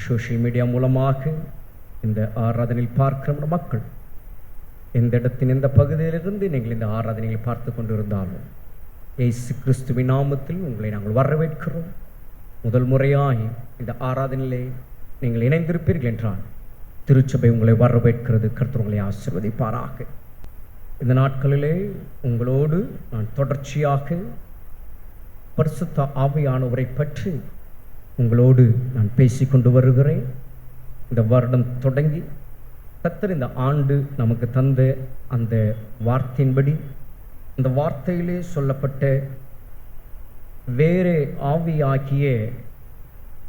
Social media மூலமாக இந்த ஆராதனையில் பார்க்கிற மக்கள் எந்த இடத்தின் எந்த பகுதியிலிருந்து நீங்கள் இந்த ஆராதனைகளை பார்த்து கொண்டிருந்தாலும் இயேசு கிறிஸ்துவின் நாமத்தில் உங்களை நாங்கள் வரவேற்கிறோம். முதல் முறையாய் இந்த ஆராதனையிலே நீங்கள் இணைந்திருப்பீர்கள் என்றால் திருச்சபை உங்களை வரவேற்கிறது. கர்த்தர் உங்களை ஆசீர்வதிப்பாராக. இந்த நாட்களிலே உங்களோடு நான் தொடர்ச்சியாக பரிசுத்த ஆவியானவரை பற்றி உங்களோடு நான் பேசிக்கொண்டு வருகிறேன். இந்த வருடம் தொடங்கி கர்த்தர் இந்த ஆண்டு நமக்கு தந்த அந்த வார்த்தையின்படி, அந்த வார்த்தையிலே சொல்லப்பட்ட வேறே ஆவியாகிய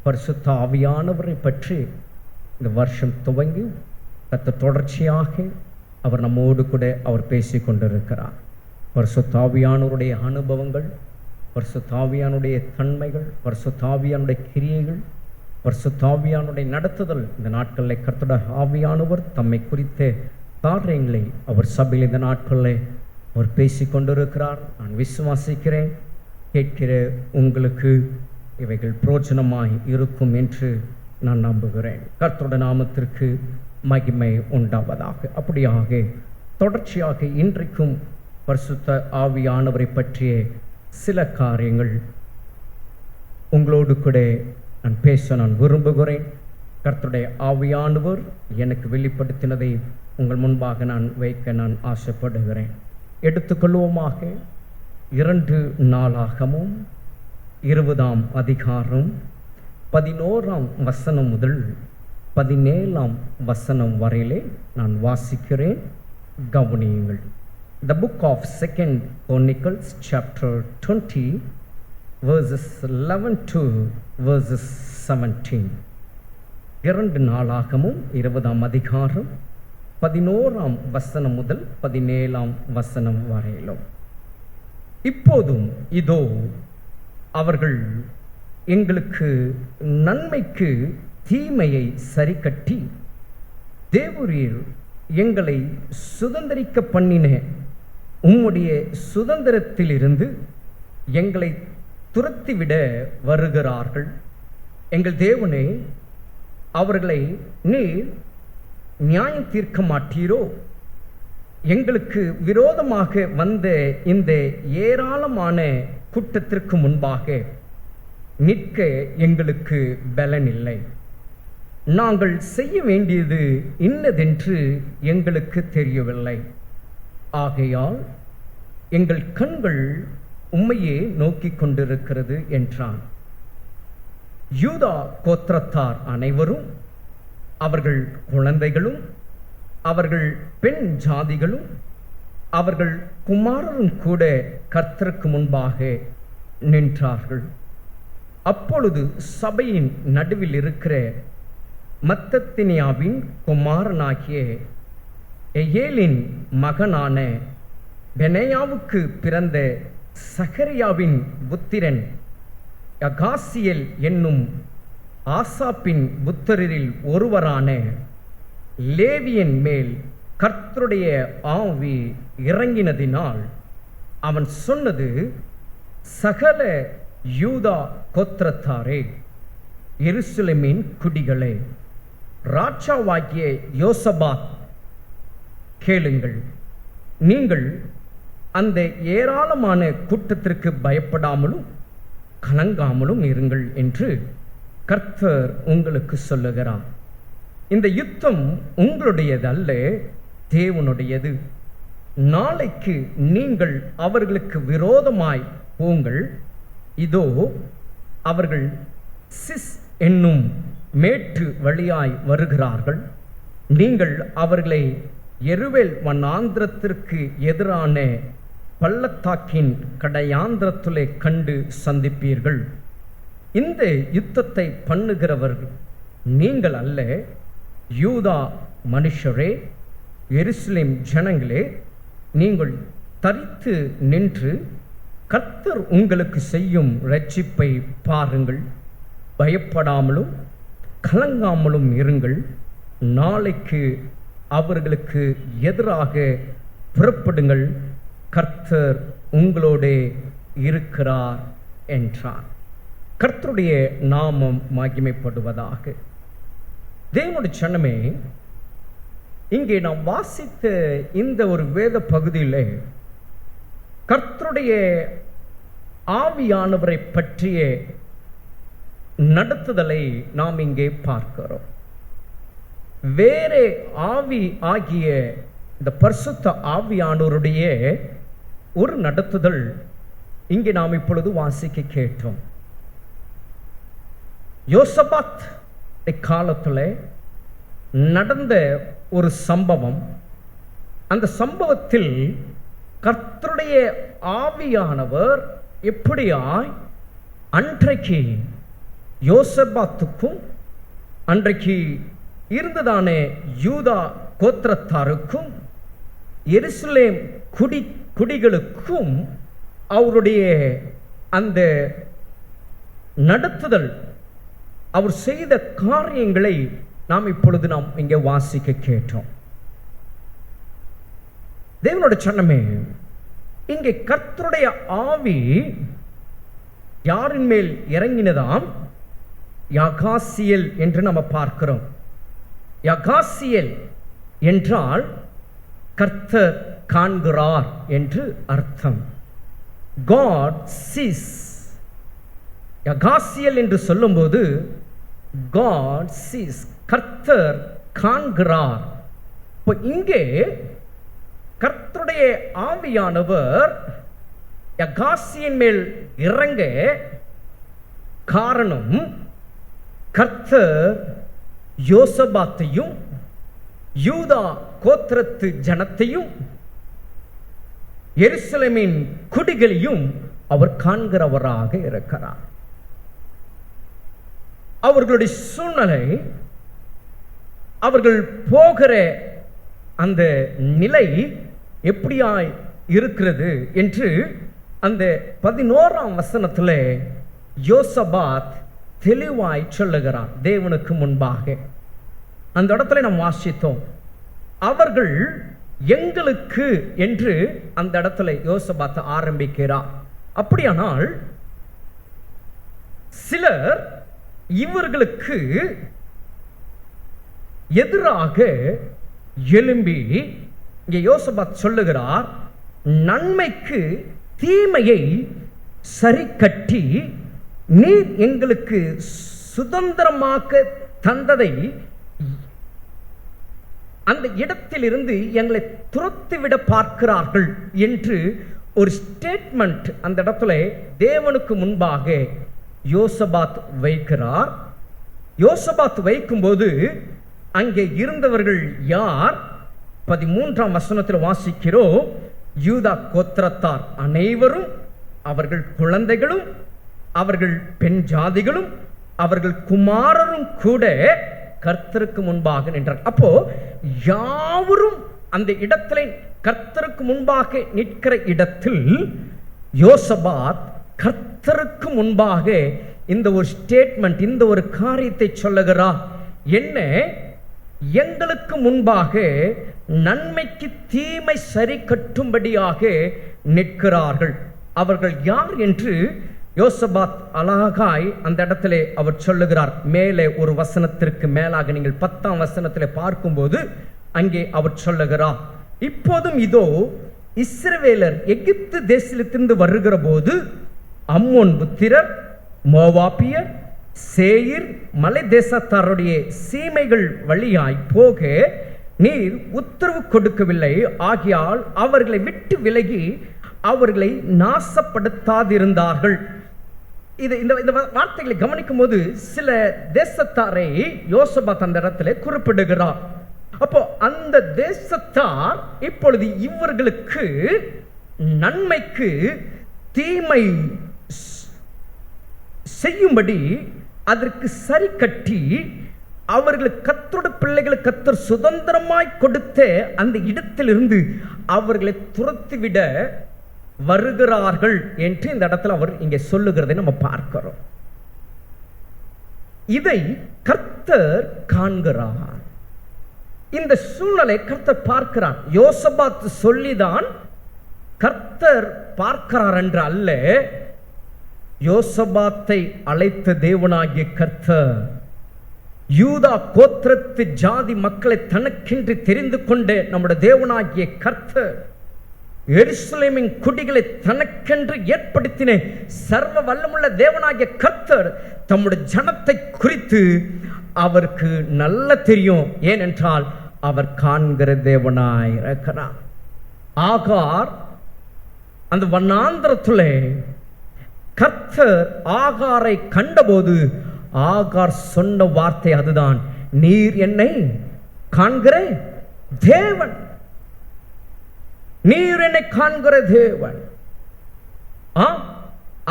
பரிசுத்த ஆவியானவரை பற்றி இந்த வருஷம் துவங்கி கர்த்தர் தொடர்ச்சியாக அவர் நம்மோடு கூட அவர் பேசிக் கொண்டிருக்கிறார். பரிசுத்த ஆவியானவருடைய அனுபவங்கள், பரிசுத்த ஆவியானுடைய தன்மைகள், பரிசுத்த ஆவியானுடைய கிரியைகள், பரிசுத்த ஆவியானுடைய நடத்துதல், இந்த நாட்களில் கர்த்தருடைய ஆவியானவர் தம்மை குறித்த காரியங்களை அவர் சபையில் இந்த நாட்களில் அவர் பேசி கொண்டிருக்கிறார். நான் விசுவாசிக்கிறேன், கேட்கிற உங்களுக்கு இவைகள் பிரயோஜனமாய் இருக்கும் என்று நான் நம்புகிறேன். கர்த்தருடைய நாமத்திற்கு மகிமை உண்டாவதாக. அப்படியாக தொடர்ச்சியாக இன்றைக்கும் பரிசுத்த ஆவியானவரை பற்றிய சில காரியங்கள் உங்களோடு கூட நான் பேச நான் விரும்புகிறேன். கர்த்தருடைய ஆவியானவர் எனக்கு வெளிப்படுத்தினதை உங்கள் முன்பாக நான் வைக்க நான் ஆசைப்படுகிறேன். எடுத்துக்கொள்வோமாக 2 நாளாகமும் 20ஆம் அதிகாரம் 11ஆம் வசனம் முதல் 17ஆம் வசனம் வரையிலே நான் வாசிக்கிறேன். கவனியுங்கள். The book of 2 Chronicles chapter 20 verses 11 to verses 17. 2 நாளாகமும் 20ஆம் அதிகாரம் 11ஆம் வசனம் முதல் 17ஆம் வசனம் வரையிலும். இப்போதும் இதோ அவர்கள் எங்களுக்கு நன்மைக்கு தீமையை சரிக்கட்டி தேவரீர் எங்களை சுதந்திரிக்க பண்ணின உம்முடைய சுதந்திரத்திலிருந்து எங்களை துரத்திவிட வருகிறார்கள். எங்கள் தேவனே, அவர்களை நீர் நியாயம் தீர்க்க மாட்டீரோ? எங்களுக்கு விரோதமாக வந்த இந்த ஏராளமான கூட்டத்திற்கு முன்பாக நிற்க எங்களுக்கு பலன் இல்லை. நாங்கள் செய்ய வேண்டியது இன்னதென்று எங்களுக்கு தெரியவில்லை. ஆகையால் எங்கள் கண்கள் உம்மையே நோக்கி கொண்டிருக்கிறது என்றான். யூதா கோத்திரத்தார் அனைவரும், அவர்கள் குழந்தைகளும், அவர்கள் பெண் ஜாதிகளும், அவர்கள் குமாரரும் கூட கர்த்தருக்கு முன்பாக நின்றார்கள். அப்பொழுது சபையின் நடுவில் இருக்கிற மத்தத்தினியாவின் குமாரனாகிய எயேலின் மகனான பெனாயாவுக்கு பிறந்த சகரியாவின் புத்திரன் யகாசியேல் என்னும் ஆசாப்பின் புத்திரரில் ஒருவரான லேவியன் மேல் கர்த்தருடைய ஆவி இறங்கினதினால் அவன் சொன்னது, சகல யூதா கோத்திரத்தாரே, எருசலேமின் குடிகளே, ராஜாவாகிய யோசபாத் கேளுங்கள். நீங்கள் அந்த ஏராளமான கூட்டத்திற்கு பயப்படாமலும் கலங்காமலும் இருங்கள் என்று கர்த்தர் உங்களுக்கு சொல்லுகிறார். இந்த யுத்தம் உங்களுடையது அல்ல, தேவனுடையது. நாளைக்கு நீங்கள் அவர்களுக்கு விரோதமாய் போங்கள். இதோ அவர்கள் சிஸ் என்னும் மேட்டு வழியாய் வருகிறார்கள். நீங்கள் அவர்களை எருவேல் வனாந்திரத்திற்கு எதிரான பள்ளத்தாக்கின் கடையாந்திரத்திலே கண்டு சந்திப்பீர்கள். இந்த யுத்தத்தை பண்ணுகிறவர்கள் நீங்கள் அல்ல, யூதா மனுஷரே, எருசலேம் ஜனங்களே, நீங்கள் தரித்து நின்று கர்த்தர் உங்களுக்கு செய்யும் இரட்சிப்பை பாருங்கள். பயப்படாமலும் கலங்காமலும் இருங்கள். நாளைக்கு அவர்களுக்கு எதிராக புறப்படுங்கள். கர்த்தர் உங்களோடே இருக்கிறார் என்றார். கர்த்தருடைய நாமம் மகிமைப்படுவதாக. தேவனுடைய சன்னமே, இங்கே நாம் வாசித்த இந்த ஒரு வேத பகுதியிலே கர்த்தருடைய ஆவியானவரை பற்றிய நடத்துதலை நாம் இங்கே பார்க்கிறோம். வேறே ஆவி ஆகிய இந்த பரிசுத்த ஆவியானவருடைய ஒரு நடத்துதல் இங்கே நாம் இப்பொழுது வாசிக்க கேட்டோம். யோசபாத் காலத்தில் நடந்த ஒரு சம்பவம். அந்த சம்பவத்தில் கர்த்தருடைய ஆவியானவர் எப்படியாய் அன்றைக்கு யோசபாத்துக்கும் அன்றைக்கு இருந்ததானே யூதா கோத்திரத்தாருக்கும் எருசலேம் குடிகளுக்கும் அவருடைய அந்த நடத்துதல், அவர் செய்த காரியங்களை நாம் இப்பொழுது இங்கே வாசிக்க கேட்டோம். தேவனுடைய சன்னமே, இங்கே கர்த்தருடைய ஆவி யாரின் மேல் இறங்கினதாம்? யகாசியேல் என்று நம்ம பார்க்கிறோம். யகாசியேல் என்றால் கர்த்தர் காண்கிறார் என்று அர்த்தம். God sees. யகாசியேல் என்று சொல்லும்போது God sees, கர்த்தர் காண்கிறார். இப்போ இங்கே கர்த்தருடைய ஆவியானவர் யகாசியின் மேல் இறங்க காரணம், கர்த்தர் யோசபாத்தையும் யூதா கோத்திரத்து ஜனத்தையும் எருசலேமின் குடிகளையும் அவர் காண்கிறவராக இருக்கிறார். அவர்களுடைய சூழ்நிலை, அவர்கள் போகிற அந்த நிலை எப்படியாய் இருக்கிறது என்று அந்த 11ஆம் வசனத்தில் யோசபாத் தெளிவாய் சொல்லுகிறார். தேவனுக்கு முன்பாக அந்த இடத்துல நாம் வாசித்தோம். அவர்கள் எங்களுக்கு என்று அந்த இடத்துல யோசபாத் ஆரம்பிக்கிறார். அப்படியானால் சிலர் இவர்களுக்கு எதிராக எழும்பி இங்கே யோசபாத் சொல்லுகிறார், நன்மைக்கு தீமையை சரி கட்டி நீர் எங்களுக்கு சுதந்திரமாக தந்ததை அந்த இடத்திலிருந்து எங்களை துரத்திவிட பார்க்கிறார்கள் என்று ஒரு ஸ்டேட்மெண்ட் அந்த இடத்துல தேவனுக்கு முன்பாக யோசபாத் வைக்கிறார். யோசபாத் வைக்கும்போது அங்கே இருந்தவர்கள் யார்? 13ஆம் வசனத்தில் வாசிக்கிறோம், யூதா கோத்திரத்தார் அனைவரும், அவர்கள் குழந்தைகளும், அவர்கள் பெண் ஜாதிகளும், அவர்கள் குமாரரும் கூட கர்த்தருக்கு முன்பாக நின்றார். அப்போ யாவரும் அந்த இடத்துல கர்த்தருக்கு முன்பாக நிற்கிற இடத்தில் யோசபாத் கர்த்தருக்கு முன்பாக இந்த ஒரு ஸ்டேட்மெண்ட், இந்த ஒரு காரியத்தை சொல்லுகிறார். என்ன? எங்களுக்கு முன்பாக நன்மைக்கு தீமை சரி கட்டும்படியாக நிற்கிறார்கள். அவர்கள் யார் என்று யோசபாத் அழகாய் அந்த இடத்திலே அவர் சொல்லுகிறார். மேலே ஒரு வசனத்திற்கு மேலாக நீங்கள் 10ஆம் வசனத்திலே பார்க்கும்போது அங்கே அவர் சொல்லுகிறார், இப்போதும் இதோ இஸ்ரவேலர் எகிப்து தேசத்திலிருந்து வருகிற போது அம்மோன் புத்திரர், மோவாபியர், சேயீர் மலை தேசத்தாருடைய சீமைகள் வழியாய் போக நீர் உத்தரவு கொடுக்கவில்லை. ஆகையால் அவர்களை விட்டு விலகி அவர்களை நாசப்படுத்தாதிருந்தார்கள். இந்த வார்த்தைகளை கவனிக்கும் போது சில தேசத்தாரை யோசபாத் அந்த இடத்துல குறிப்பிடுகிறார். அப்போ அந்த தேசத்தார் இப்பொழுது இவர்களுக்கு நன்மைக்கு தீமை செய்யும்படி அதற்கு சரி கட்டி அவர்களுக்கு கர்த்தருடைய பிள்ளைகளுக்கு கர்த்தர் சுதந்திரமாய் கொடுத்த அந்த இடத்திலிருந்து அவர்களை துரத்திவிட வருகிறார்கள் என்று இந்த இடத்துல அவர் இங்கே சொல்லுகிறதை நம்ம பார்க்கிறோம். இதை கர்த்தர் காண்கிறார். இந்த சூழ்நிலை கர்த்தர் பார்க்கிறார். யோசபாத் சொல்லிதான் கர்த்தர் பார்க்கிறார் என்று அல்ல, யோசபாத்தை அழைத்த தேவனாகிய கர்த்தர் யூதா கோத்திரத்து ஜாதி மக்களை தனக்கென்று தெரிந்து கொண்ட நம்முடைய தேவனாகிய கர்த்தர் எருசலேமின் குடிகளை தனக்கென்று ஏற்படுத்தின சர்வ வல்லமுள்ள தேவனாகிய கர்த்தர் தம்முடைய ஜனத்தை குறித்து அவருக்கு நல்ல தெரியும். ஏனென்றால் அவர் காண்கிற தேவனாய் இருக்கிறார். ஆகார் அந்த வண்ணாந்திரத்திலே கர்த்தர் ஆகாரை கண்டபோது ஆகார் சொன்ன வார்த்தை அதுதான், நீர் என்னை காண்கிற தேவன், நீர் என்னை காண்கிற தேவன்.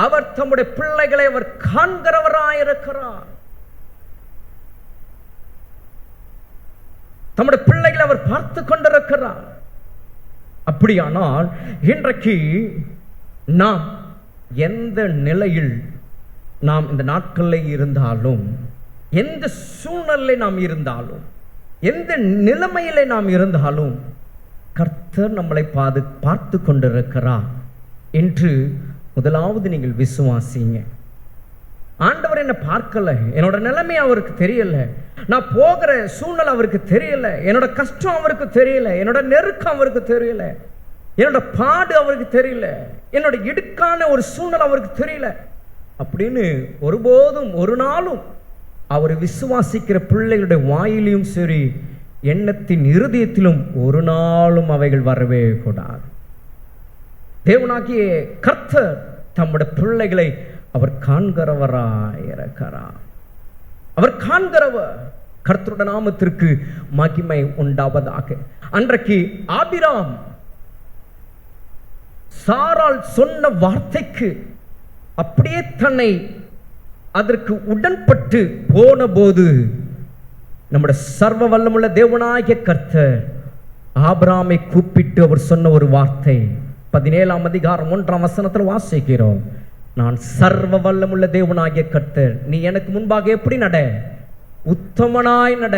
அவர் தம்முடைய பிள்ளைகளை அவர் காண்கிறவராயிருக்கிறார். தம்முடைய பிள்ளைகளை அவர் பார்த்து கொண்டிருக்கிறார். அப்படியானால் இன்றைக்கு நாம் எந்த நிலையில் நாம் இந்த நாட்களில் இருந்தாலும், எந்த சூழ்நிலை நாம் இருந்தாலும், எந்த நிலைமையிலே நாம் இருந்தாலும் கர்த்தர் நம்மளை பார்த்து கொண்டிருக்கிறார் என்று முதலாவது நீங்கள் விசுவாசிங்க. ஆண்டவர் என்னை பார்க்கல, என்னோட நிலைமை அவருக்கு தெரியல, நான் போகிற சூழ்நிலை அவருக்கு தெரியல, என்னோட கஷ்டம் அவருக்கு தெரியல, என்னோட நெருக்கம் அவருக்கு தெரியல, என்னோட பாடு அவருக்கு தெரியல, என்னோட இடுக்கான ஒரு சூழ்நிலை அவருக்கு தெரியல அப்படின்னு ஒருபோதும் ஒரு நாளும் அவர் விசுவாசிக்கிற பிள்ளைகளுடைய வாயிலையும் சரி, எண்ணத்தின் இருதயத்திலும் ஒரு நாளும் அவைகள் வரவே கூடாது. தேவனாகிய கர்த்தர் தம்முடைய பிள்ளைகளை அவர் காண்கிறவராயிருக்கிறார். அவர் காண்கிறவர். கர்த்தருடைய நாமத்திற்கு மகிமை உண்டாவதாக. அன்றைக்கு ஆபிராம் சாராள் சொன்ன வார்த்தைக்கு அப்படியே தன்னை அதற்கு உடன்பட்டு போன போது நம்முடைய சர்வ வல்லமுள்ள தேவனாகிய கர்த்தர் ஆபிராமை கூப்பிட்டு அவர் சொன்ன ஒரு வார்த்தை 17ஆம் அதிகாரம் 1ஆம் வசனத்தில் வாசிக்கிறோம். நான் சர்வ வல்லமுள்ள தேவனாகிய கர்த்தர், நீ எனக்கு முன்பாக எப்படி நட, உத்தமனாய் நட.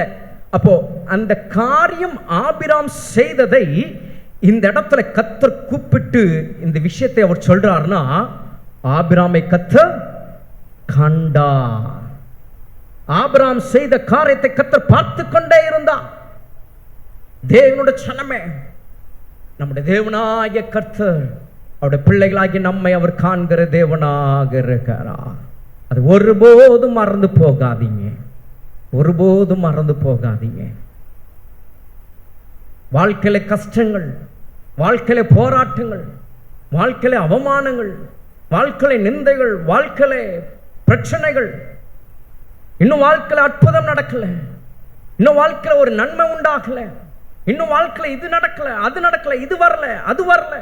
அப்போ அந்த காரியம் ஆபிராம் செய்ததை இந்த இடத்துல கர்த்தர் கூப்பிட்டு இந்த விஷயத்தை அவர் சொல்றாருன்னா, ஆபிராமை கர்த்தர் கண்டார். ஆபிராம் செய்த காரியத்தை கர்த்தர் பார்த்து கொண்டே இருந்தார். தேவனுடைய சனமே, நம்முடைய தேவனாகிய கர்த்தர் அவருடைய பிள்ளைகளாகி நம்மை அவர் காண்கிற தேவனாக இருக்கிறார். அது ஒருபோதும் மறந்து போகாதீங்க, ஒருபோதும் மறந்து போகாதீங்க. வாழ்க்கையில கஷ்டங்கள், வாழ்க்கையில போராட்டங்கள், வாழ்க்கையில அவமானங்கள், வாழ்க்கையில நிந்தைகள், வாழ்க்கையில பிரச்சனைகள், இன்னும் வாழ்க்கையில அற்புதம் நடக்கல, இன்னும் வாழ்க்கையில ஒரு நன்மை உண்டாகல, இன்னும் வாழ்க்கையில இது நடக்கல, அது நடக்கல, இது வரல, அது வரல,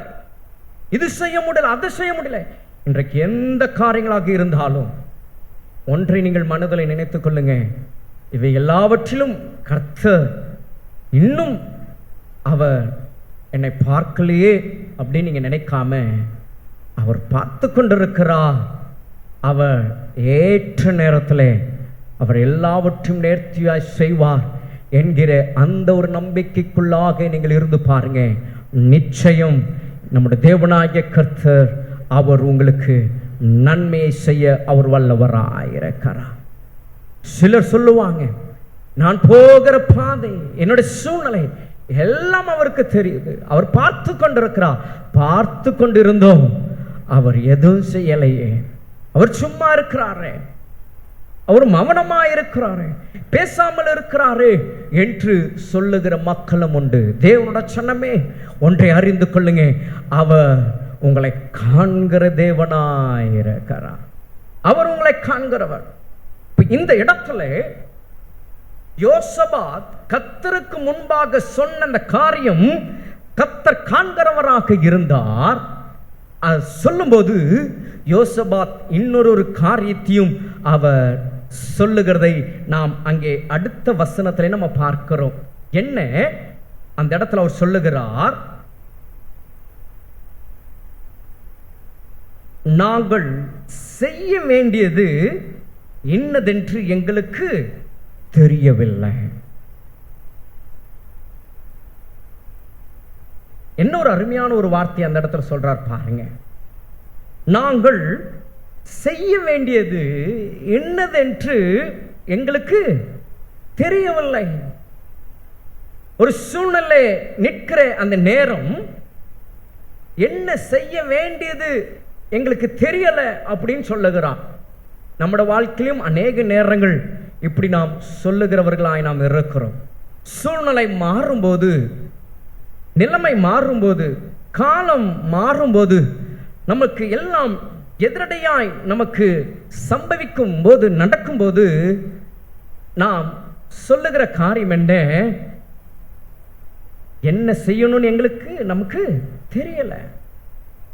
இது செய்ய முடியல, அதை செய்ய முடியல. இன்றைக்கு எந்த காரியங்களாக இருந்தாலும் ஒன்றை நீங்கள் மனதில் நினைத்துக் கொள்ளுங்க, இவை எல்லாவற்றிலும் கர்த்தர் இன்னும் அவர் என்னை பார்க்கலையே அப்படின்னு நீங்க நினைக்காம, அவர் பார்த்து கொண்டிருக்கிறார். அவர் ஏற்ற நேரத்தில் அவர் எல்லாவற்றையும் நேர்த்தியாய் செய்வார் என்கிற அந்த ஒரு நம்பிக்கைக்குள்ளாக நீங்கள் இருந்து பாருங்க. நிச்சயம் நம்முடைய தேவனாகிய கர்த்தர் அவர் உங்களுக்கு நன்மையை செய்ய அவர் வல்லவராயிருக்கிறார். சிலர் சொல்லுவாங்க, நான் போகிற பாதை, என்னுடைய சூழ்நிலை எல்லாம் அவருக்கு தெரியுது, அவர் பார்த்து கொண்டிருக்கிறார். பார்த்து கொண்டிருந்தோம், அவர் எதுவும் செய்யலையே, அவர் சும்மா இருக்கிறாரே, அவர் மௌனமா இருக்கிறாரு, பேசாமல் இருக்கிறாரு என்று சொல்லுகிற மக்களும் உண்டு. தேவனுடைய சனமே, ஒன்றை அறிந்து கொள்ளுங்க, அவர் உங்களை காண்கிற தேவனாயிருக்கிறார். அவர் உங்களை காண்கிறவர். இந்த இடத்துல யோசபாத் கர்த்தருக்கு முன்பாக சொன்ன அந்த காரியம், கர்த்தர் காண்கிறவராக இருந்தார். அது சொல்லும்போது யோசபாத் இன்னொரு காரியத்தையும் அவர் சொல்லுகிறதை நாம் அங்கே அடுத்த வசனத்திலே நம்ம பார்க்கிறோம். என்ன அந்த இடத்துல அவர் சொல்லுகிறார், நாங்கள் செய்ய வேண்டியது என்னதென்று எங்களுக்கு தெரியவில்லை. என்ன ஒரு அருமையான ஒரு வார்த்தை அந்த இடத்துல சொல்றார் பாருங்க. நாங்கள் செய்ய வேண்டியது என்னதென்று எங்களுக்கு தெரியவில்லை. ஒரு சூழ்நிலை நிற்கிற அந்த நேரம் என்ன செய்ய வேண்டியது எங்களுக்கு தெரியல அப்படின்னு சொல்லுகிறான். நம்முடைய வாழ்க்கையிலும் அநேக நேரங்கள் இப்படி நாம் சொல்லுகிறவர்களாய் நாம் இருக்கிறோம். சூழ்நிலை மாறும்போது, நிலைமை மாறும்போது, காலம் மாறும்போது, நமக்கு எல்லாம் எதிரடையாய் நமக்கு சம்பவிக்கும் போது, நடக்கும்போது நாம் சொல்லுகிற காரியம் என்ன செய்யணும்னு நமக்கு தெரியல.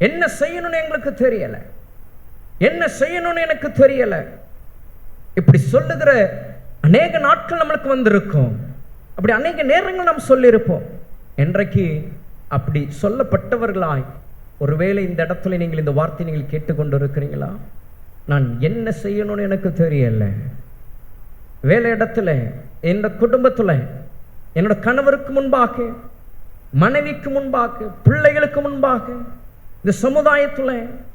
என்ன செய்யணும்னு எங்களுக்கு தெரியல. என்ன செய்யணும்னு எனக்கு தெரியல. இப்படி சொல்லுகிற அநேக நாட்கள் நம்மளுக்கு வந்திருக்கும். அப்படி அநேக நேரங்கள் நாம் சொல்லியிருப்போம். இன்றைக்கு அப்படி சொல்லப்பட்டவர்களாய் ஒருவேளை இந்த இடத்துல நீங்கள் இந்த வார்த்தை நீங்கள் கேட்டுக்கொண்டு இருக்கிறீங்களா? நான் என்ன செய்யணும்னு எனக்கு தெரியல. வேலை இடத்துல, என் குடும்பத்துல, என்னோட கணவருக்கு முன்பாக, மனைவிக்கு முன்பாக, பிள்ளைகளுக்கு முன்பாக, இந்த சமுதாயத்துல,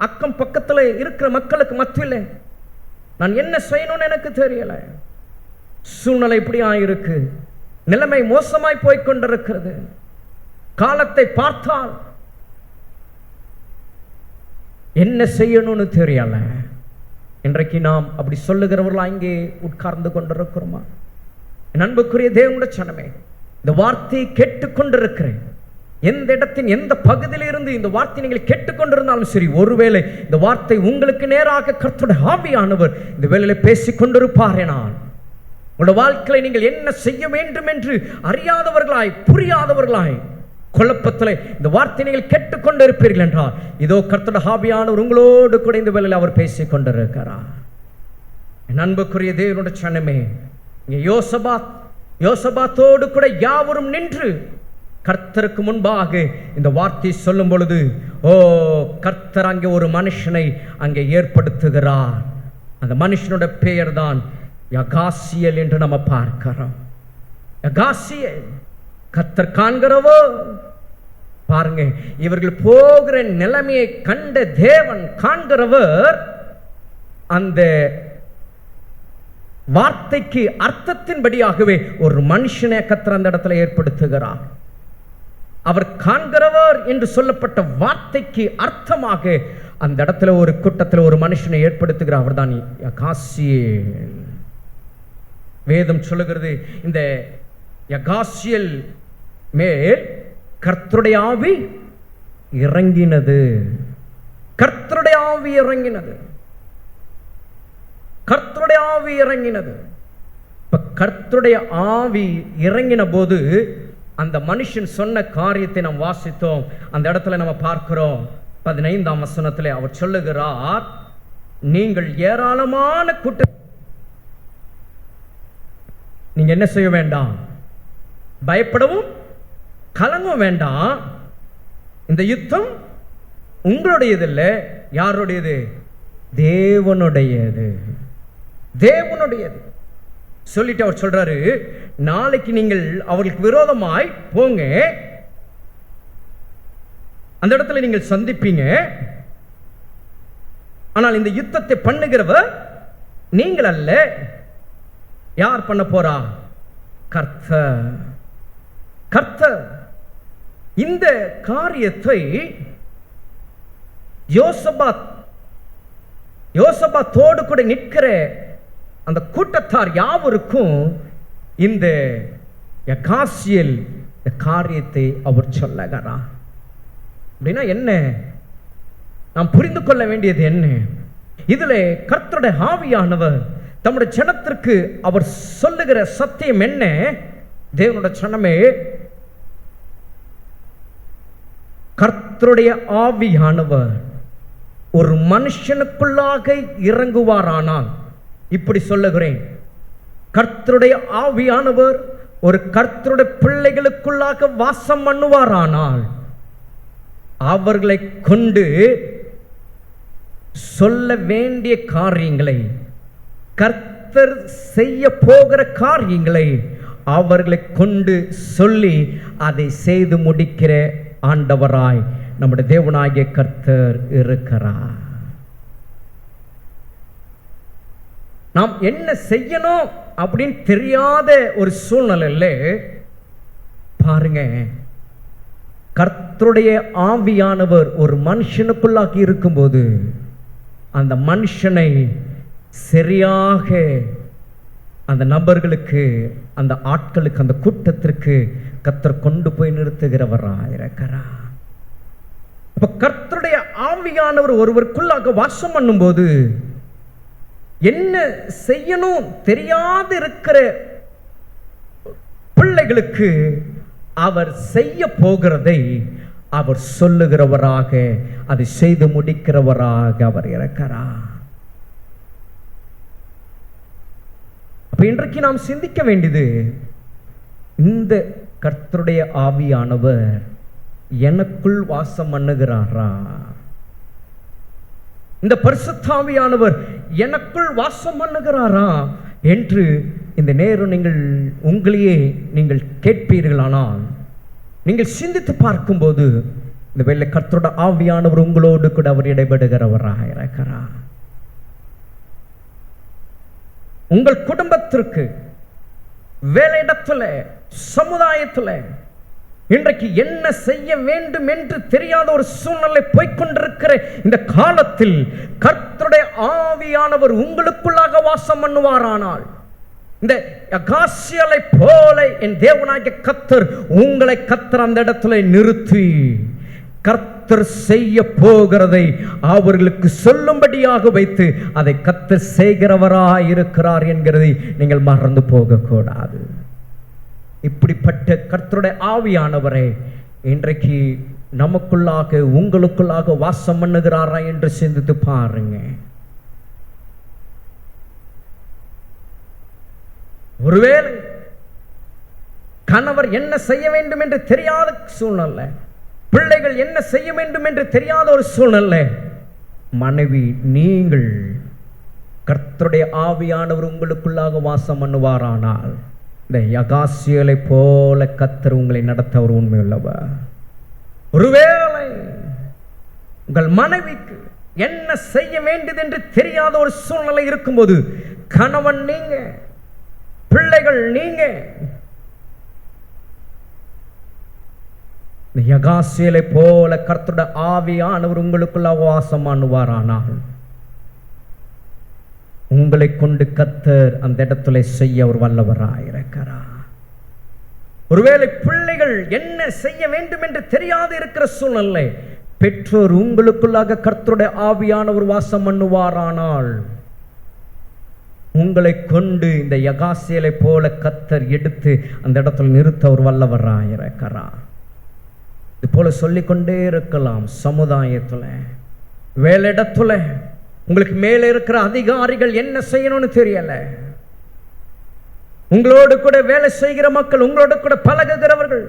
அக்கம் பக்கத்துல இருக்கிற மக்களுக்கு மத்தியில நான் என்ன செய்யணும்னு எனக்கு தெரியல. சூழ்நிலை இப்படி ஆயிருக்கு. நிலைமை மோசமாய் போய்கொண்டிருக்கிறது. காலத்தை பார்த்தால் என்ன செய்யணும்னு தெரியல. இன்றைக்கு நாம் அப்படி சொல்லுகிறவர்களா இங்கே உட்கார்ந்து கொண்டிருக்கிறோமா? என் அன்புக்குரிய தேவனுடைய சனமே, இந்த வார்த்தையை கேட்டுக்கொண்டிருக்கிறேன். எந்த இடத்தின் எந்த பகுதியில் இருந்து இந்த வார்த்தை நீங்கள் கேட்டுக்கொண்டிருந்தாலும் சரி, ஒருவேளை இந்த வார்த்தை உங்களுக்கு நேராக கர்த்தருடைய ஆவியானவர் இந்த வேளையில பேசிக் கொண்டிருப்பாரேனால், உங்களுடைய வாழ்க்கையை நீங்கள் என்ன செய்ய வேண்டும் என்று அறியாதவர்களாய், புரியாதவர்களாய், குழப்பத்தில் இந்த வார்த்தை நீங்கள் கேட்டுக்கொண்டு இருப்பீர்கள் என்றால், இதோ கர்த்தருடைய ஆவியானவர் உங்களோடு கூட இந்த வேளையில் அவர் பேசிக் கொண்டிருக்கிறார். என் அன்புக்குரிய தேவனுடைய சனமே, இங்கே யோசபாத்தோடு கூட யாவரும் நின்று கர்த்தருக்கு முன்பாக இந்த வார்த்தை சொல்லும் பொழுது, ஓ கர்த்தர் அங்கே ஒரு மனுஷனை அங்கே ஏற்படுத்துகிறார். அந்த மனுஷனோட பெயர் தான் யகாசியேல் என்று நம்ம பார்க்கிறோம். யகாசியேல் கர்த்தர் காண்கிறவோ பாருங்க, இவர்கள் போகிற நிலைமையை கண்ட தேவன் காண்கிறவர் அந்த வார்த்தைக்கு அர்த்தத்தின்படியாகவே ஒரு மனுஷனை கர்த்தர் அந்த இடத்துல ஏற்படுத்துகிறார். அவர் காண்கிறவர் என்று சொல்லப்பட்ட வார்த்தைக்கு அர்த்தமாக அந்த இடத்துல ஒரு கூட்டத்தில் ஒரு மனுஷனை ஏற்படுத்துகிறார். அவர் தான் யகாசியேல். வேதம் சொல்லுகிறது, இந்த யகாசியேல் மேல் கர்த்தருடைய ஆவி இறங்கினது. கர்த்தருடைய ஆவி இறங்கினது. கர்த்தருடைய ஆவி இறங்கினது. இப்ப கர்த்தருடைய ஆவி இறங்கின போது அந்த மனுஷன் சொன்ன காரியத்தை நாம் வாசித்தோம். அந்த இடத்துல நம்ம பார்க்கிறோம் 15ஆம் வசனத்திலே அவர் சொல்லுகிறார், நீங்கள் ஏராளமான கூட்ட நீங்க என்ன செய்ய வேண்டாம், பயப்படவும் கலங்கவும் வேண்டாம். இந்த யுத்தம் உங்களுடையது இல்லை. யாருடையது? தேவனுடையது. தேவனுடையது சொல்லிட்டு அவர் சொல்றாரு, நாளைக்கு நீங்கள் அவர்களுக்கு விரோதமாய் போங்க, அந்த இடத்துல நீங்கள் சந்திப்பீங்க. ஆனால் இந்த யுத்தத்தை பண்ணுகிறவர் நீங்கள் அல்ல. யார் பண்ண போறா? கர்த்தர். கர்த்தர். இந்த காரியத்தை யோசபாத்தோடு கூட நிற்கிற அந்த கூட்டத்தார் யாவருக்கும் இந்த யகாசியேல் இந்த காரியத்தை அவர் சொல்லுகிறார். அப்படின்னா என்ன? நாம் புரிந்து கொள்ள வேண்டியது என்ன? இதிலே கர்த்தருடைய ஆவியானவர் தம்முடைய ஜனத்திற்கு அவர் சொல்லுகிற சத்தியம் என்ன? தேவனுடைய ஜனமே, கர்த்தருடைய ஆவியானவர் ஒரு மனுஷனுக்குள்ளாக இறங்குவாரானால், இப்படி சொல்லுகிறேன், கர்த்தருடைய ஆவியானவர் ஒரு கர்த்தருடைய பிள்ளைகளுக்குள்ளாக வாசம் பண்ணுவாரானால், அவர்களை கொண்டு சொல்ல வேண்டிய காரியங்களை, கர்த்தர் செய்ய போகிற காரியங்களை அவர்களை கொண்டு சொல்லி அதை செய்து முடிக்கிற ஆண்டவராய் நம்முடைய தேவனாகிய கர்த்தர் இருக்கிறார். நாம் என்ன செய்யணும் அப்படின்னு தெரியாத ஒரு சூழ்நிலையில பாருங்க, கர்த்தருடைய ஆவியானவர் ஒரு மனுஷனுக்குள்ளாகி இருக்கும்போது அந்த மனுஷனை சரியாக அந்த நபர்களுக்கு, அந்த ஆட்களுக்கு, அந்த கூட்டத்திற்கு கர்த்தர் கொண்டு போய் நிறுத்துகிறவராயிருக்கிறார். அப்ப கர்த்தருடைய ஆவியானவர் ஒருவருக்குள்ளாக வாசம் பண்ணும்போது என்ன செய்யணும் தெரியாது இருக்கிற பிள்ளைகளுக்கு அவர் செய்ய போகிறதை அவர் சொல்லுகிறவராக, அதை செய்து முடிக்கிறவராக அவர் இருக்கிறார். அப்ப இன்றைக்கு நாம் சிந்திக்க வேண்டியது, இந்த கர்த்தருடைய ஆவியானவர் எனக்குள் வாசம் பண்ணுகிறாரா? இந்த பரிசுத்த ஆவியானவர் எனக்குள் வாசம் பண்ணுகிறாரா என்று இந்த நேரம் நீங்கள் உங்களையே நீங்கள் கேட்பீர்களானால், நீங்கள் சிந்தித்து பார்க்கும்போது இந்த வேளை கர்த்தருடைய ஆவியானவர் உங்களோடு கூட அவர் இடைபடுகிறவராக இருக்கிறார். உங்கள் குடும்பத்திற்கு, வேலையிடத்துல, சமுதாயத்துல இன்றைக்கு என்ன செய்ய வேண்டும் என்று தெரியாத ஒரு சூழ்நிலை போய்கொண்டிருக்கிற இந்த காலத்தில் கர்த்தருடைய ஆவியானவர் உங்களுக்குள்ளாக வாசம் பண்ணுவாரானால், இந்த அகாசியலை போல என் தேவனாகிய கர்த்தர் உங்களை கர்த்தர் அந்த இடத்துல நிறுத்தி கர்த்தர் செய்ய போகிறதை அவர்களுக்கு சொல்லும்படியாக வைத்து அதை கர்த்தர் செய்கிறவராய் இருக்கிறார் என்கிறதை நீங்கள் மறந்து போகக்கூடாது. இப்படிப்பட்ட கர்த்தருடைய ஆவியானவரை இன்றைக்கு நமக்குள்ளாக, உங்களுக்குள்ளாக வாசம் பண்ணுகிறாரா என்று சிந்தித்து பாருங்க. ஒருவேளை கணவர் என்ன செய்ய வேண்டும் என்று தெரியாத சூழ்நிலை, பிள்ளைகள் என்ன செய்ய வேண்டும் என்று தெரியாத ஒரு சூழ்நிலை, மனைவி நீங்கள் கர்த்தருடைய ஆவியானவர் உங்களுக்குள்ளாக வாசம் பண்ணுவாரானால் இந்த யகாசியலை போல கர்த்தர் உங்களை நடத்த ஒரு உண்மையுள்ளவர். ஒருவேளை உங்கள் மனைவிக்கு என்ன செய்ய வேண்டியது என்று தெரியாத ஒரு சூழ்நிலை இருக்கும்போது, கணவன் நீங்க, பிள்ளைகள் நீங்க யகாசியலை போல கர்த்தருடைய ஆவியானவர் உங்களுக்குள்ளாக வாசம் பண்ணுவாரானால் உங்களை கொண்டு கர்த்தர் அந்த இடத்துல செய்ய ஒரு வல்லவராயிருக்கிறார். ஒருவேளை பிள்ளைகள் என்ன செய்ய வேண்டும் என்று தெரியாது இருக்கிற சூழ்நிலை, பெற்றோர் உங்களுக்குள்ளாக கர்த்தருடைய ஆவியானவர் வாசம் பண்ணுவாரானால் உங்களை கொண்டு இந்த யகாசியலை போல கர்த்தர் எடுத்து அந்த இடத்துல நிறுத்த ஒரு வல்லவராயிருக்கிறார். இது போல சொல்லிக்கொண்டே இருக்கலாம். சமுதாயத்துல, வேலையிடத்துல உங்களுக்கு மேலே இருக்கிற அதிகாரிகள் என்ன செய்யணும்னு தெரியல, உங்களோடு கூட வேலை செய்கிற மக்கள், உங்களோடு கூட பழகுகிறவர்கள்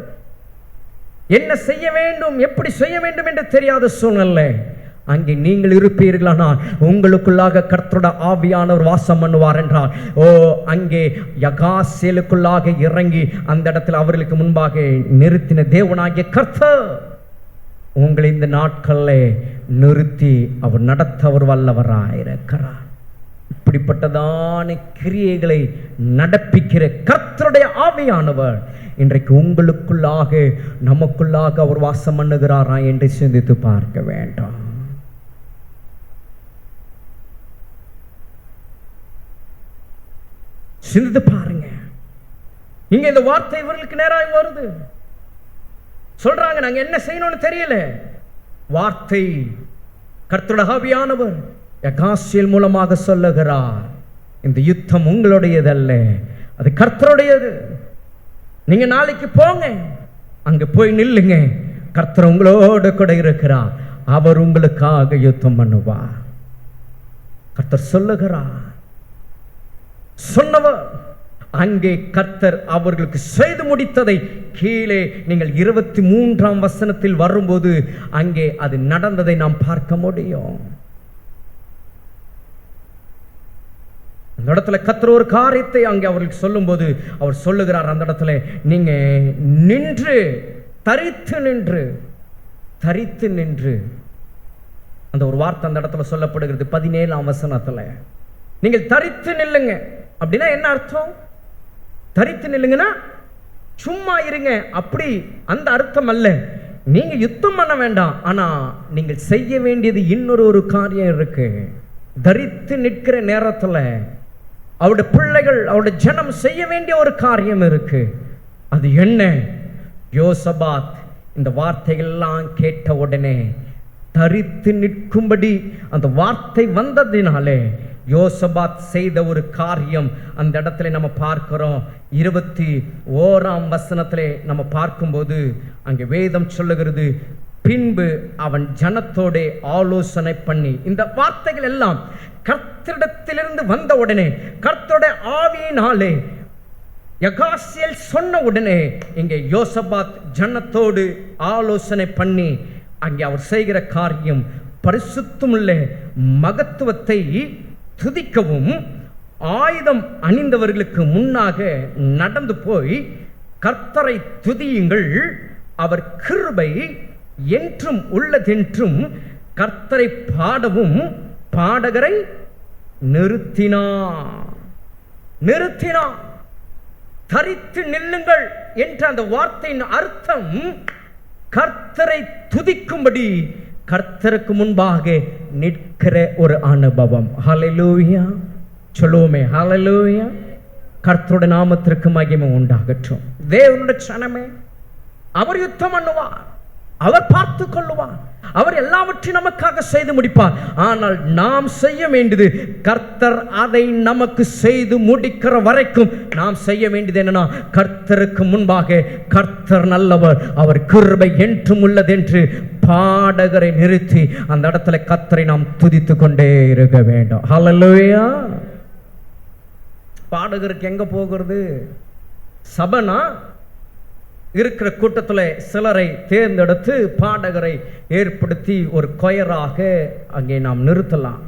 என்ன செய்ய வேண்டும், எப்படி செய்ய வேண்டும் என்று தெரியாத சூழ்நிலை அங்கே நீங்கள் இருப்பீர்களானால் உங்களுக்குள்ளாக கர்த்தருடைய ஆவியானவர் வாசம் பண்ணுவார் என்றால், அங்கே யகாசியலுக்குள்ளாக இறங்கி அந்த இடத்தில் அவர்களுக்கு முன்பாக நிறுத்தின தேவனாகிய கர்த்தர் உங்களை இந்த நாட்களில் நிறுத்தி அவர் நடத்த அவர் வல்லவராயிருக்கிறார். இப்படிப்பட்டதான கிரியைகளை நடப்பிக்கிற கர்த்தருடைய ஆவியானவர் இன்றைக்கு உங்களுக்குள்ளாக, நமக்குள்ளாக அவர் வாசம் பண்ணுகிறாரா என்று சிந்தித்து பார்க்க வேண்டாம். சிந்தித்து பாருங்க. இங்க இந்த வார்த்தை இவர்களுக்கு நேராக வருது. சொல்றாங்க, நாங்க என்ன செய்யணும்னு தெரியல. வார்த்தை கர்த்தருடைய ஆவியானவர் யகாசியல் மூலமாக சொல்லுகிறார், இந்த யுத்தம் உங்களுடையதல்ல, அது கர்த்தருடையது. நீங்க நாளைக்கு போங்க, அங்க போய் நில்லுங்க, கர்த்தர் உங்களோட கூட இருக்கிறார், அவர் உங்களுக்காக யுத்தம் பண்ணுவார். கர்த்தர் சொல்லுகிறார். சொன்னவர் அங்கே கர்த்தர் அவர்களுக்கு செய்து முடித்ததை கீழே நீங்கள் 23ஆம் வசனத்தில் வரும்போது அங்கே அது நடந்ததை நாம் பார்க்க முடியும். அந்த இடத்துல கர்த்தர் ஒரு காரியத்தை அங்கே அவர்களுக்கு சொல்லும் போது அவர் சொல்லுகிறார், அந்த இடத்துல நீங்க நின்று தரித்து நின்று அந்த ஒரு வார்த்தை அந்த இடத்துல சொல்லப்படுகிறது 17ஆம் வசனத்துல. நீங்கள் தரித்து நில்லுங்க, அப்படின்னா என்ன அர்த்தம்? தரித்து நில்லுங்கன்னா சும்மா இருங்க, அப்படி அந்த அர்த்தம் அல்ல. நீங்க யுத்தம் பண்ண வேண்டாம், ஆனா நீங்கள் செய்ய வேண்டியது இன்னொரு காரியம் இருக்கு. தரித்து நிற்கிற நேரத்துல அவருடைய பிள்ளைகள், அவருடைய ஜனம் செய்ய வேண்டிய ஒரு காரியம் இருக்கு. அது என்ன? யோசபாத் இந்த வார்த்தைகள் எல்லாம் கேட்ட உடனே தரித்து நிற்கும்படி அந்த வார்த்தை வந்ததினாலே யோசபாத் செய்த ஒரு காரியம் அந்த இடத்துல நம்ம பார்க்கிறோம். 21ஆம் வசனத்திலே நம்ம பார்க்கும்போது அங்கே வேதம் சொல்லுகிறது, பின்பு அவன் ஜனத்தோட ஆலோசனை பண்ணி, இந்த வார்த்தைகள் எல்லாம் கர்த்தரிடத்திலிருந்து வந்த உடனே, கர்த்தருடைய ஆவியினாலே யகாசியேல் சொன்ன உடனே இங்கே யோசபாத் ஜனத்தோடு ஆலோசனை பண்ணி அங்கே அவர் செய்கிற காரியம் பரிசுத்தமுள்ள மகத்துவத்தை துதிக்கவும், ஆயுதம் அணிந்தவர்களுக்கு முன்னாக நடந்து போய் கர்த்தரை துதியுங்கள், அவர் கிருபை என்றும் உள்ளதென்றும் கர்த்தரை பாடவும் பாடகரை நிறுத்தினார். தரித்து நில்லுங்கள் என்ற அந்த வார்த்தையின் அர்த்தம் கர்த்தரை துதிக்கும்படி, கர்த்தருக்கு முன்பாக நிற்கிற ஒரு அனுபவம். ஹல்லேலூயா சொல்லுவோமே, ஹல்லேலூயா. கர்த்தருடைய நாமத்திற்கு மகிமை உண்டாகட்டும். தேவனுடைய சனமே, அவர் யுத்தம் பண்ணுவார், அவர் பார்த்து கொள்ளுவார், அவர் எல்லாவற்றையும் நமக்காக செய்து முடிப்பார். ஆனால் நாம் செய்ய வேண்டியது, கர்த்தர் அதை நமக்கு செய்து முடிக்கிற வரைக்கும் நாம் செய்ய வேண்டியது என்னன்னா, கர்த்தருக்கு முன்பாக கர்த்தர் நல்லவர், அவர் கிருபை என்றும் உள்ளதென்று பாடகரை நிறுத்தி அந்த இடத்துல கர்த்தரை நாம் துதித்து கொண்டே இருக்க வேண்டும். ஹல்லேலூயா. பாடகருக்கு எங்க போகிறது? சபனா இருக்கிற கூட்டத்தில் சிலரை தேர்ந்தெடுத்து பாடகரை ஏற்படுத்தி ஒரு கொயராக அங்கே நாம் நிறுத்தலாம்.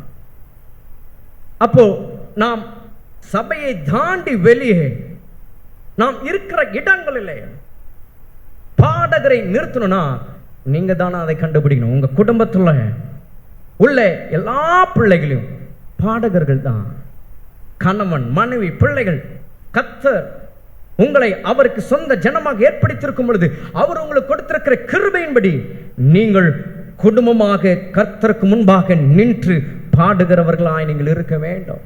அப்போ நாம் சபையை தாண்டி வெளியே நாம் இருக்கிற இடங்களிலே பாடகரை நிறுத்தணும்னா நீங்க தானே அதை கண்டுபிடிக்கணும். உங்க குடும்பத்தில் உள்ள எல்லா பிள்ளைகளையும் பாடகர்கள் தான். கணவன், மனைவி, பிள்ளைகள், கர்த்தர் உங்களை அவருக்கு சொந்த ஜனமாக ஏற்படுத்தியிருக்கும் பொழுது அவர் உங்களுக்கு கொடுத்திருக்கிற கிருபையின்படி நீங்கள் குடும்பமாக கர்த்தருக்கு முன்பாக நின்று பாடுகிறவர்களாய் நீங்கள் இருக்க வேண்டும்.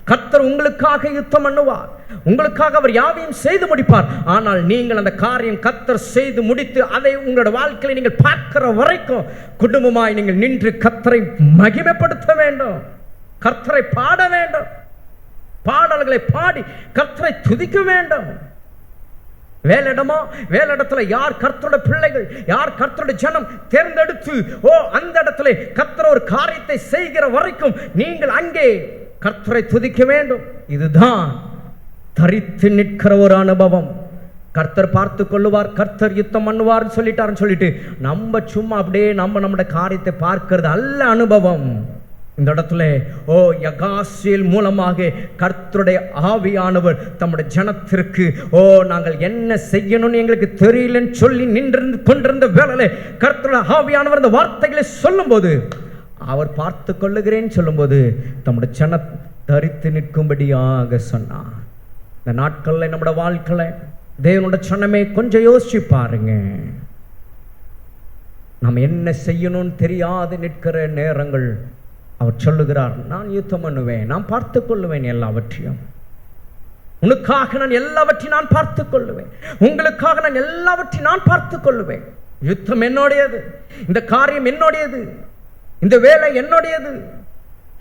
கர்த்தர் உங்களுக்காக யுத்தம் பண்ணுவார், உங்களுக்காக அவர் யாவையும் செய்து முடிப்பார். ஆனால் நீங்கள் அந்த காரியம் கர்த்தர் செய்து முடித்து அதை உங்களோட வாழ்க்கையை நீங்கள் பார்க்கிற வரைக்கும் குடும்பமாய் நீங்கள் நின்று கர்த்தரை மகிமைப்படுத்த வேண்டும், கர்த்தரை பாட வேண்டும், பாடல்களை பாடி கர்த்தரை துதிக்க வேண்டும். வேலிடத்துல யார் கர்த்தருடைய பிள்ளைகள், யார் கர்த்தருடைய ஜனம் தேர்ந்தெடுத்து அந்த இடத்துல கர்த்தர் ஒரு காரியத்தை செய்கிற வரைக்கும் நீங்கள் அங்கே கர்த்தரை துதிக்க வேண்டும். இதுதான் தரித்து நிற்கிற ஒரு அனுபவம். கர்த்தர் பார்த்து கொள்ளுவார், கர்த்தர் யுத்தம் பண்ணுவார் சொல்லிட்டாருன்னு சொல்லிட்டு நம்ம சும்மா அப்படியே நம்முடைய காரியத்தை பார்க்கிறது அல்ல அனுபவம். இந்த இடத்துல யகாசியேல் மூலமாக கர்த்தருடைய ஆவியானவர் தம்முடைய ஜனத்திற்கு நாங்கள் என்ன செய்யணும்னு எங்களுக்கு தெரியலன்னு சொல்லி நின்று கொண்டிருந்த வேளையிலே கர்த்தருடைய ஆவியானவர் இந்த வார்த்தைகளை சொல்லும் போது, அவர் பார்த்து கொள்ளுகிறேன்னு சொல்லும் போது தம்முடைய ஜன தரித்து நிற்கும்படியாக சொன்னார். இந்த நாட்கள்ல நம்முடைய வாழ்க்கையில தேவனுடைய ஜனமே கொஞ்சம் யோசிச்சு பாருங்க. நாம் என்ன செய்யணும்னு தெரியாது நிற்கிற நேரங்கள் அவர் சொல்லுகிறார், நான் யுத்தம் பண்ணுவேன், நான் பார்த்து கொள்ளுவேன் எல்லாவற்றையும், உனக்காக நான் எல்லாவற்றையும் நான் பார்த்து கொள்ளுவேன், உங்களுக்காக நான் எல்லாவற்றையும் நான் பார்த்து கொள்ளுவேன். யுத்தம் என்னுடையது, இந்த காரியம் என்னுடையது, இந்த வேலை என்னுடையது,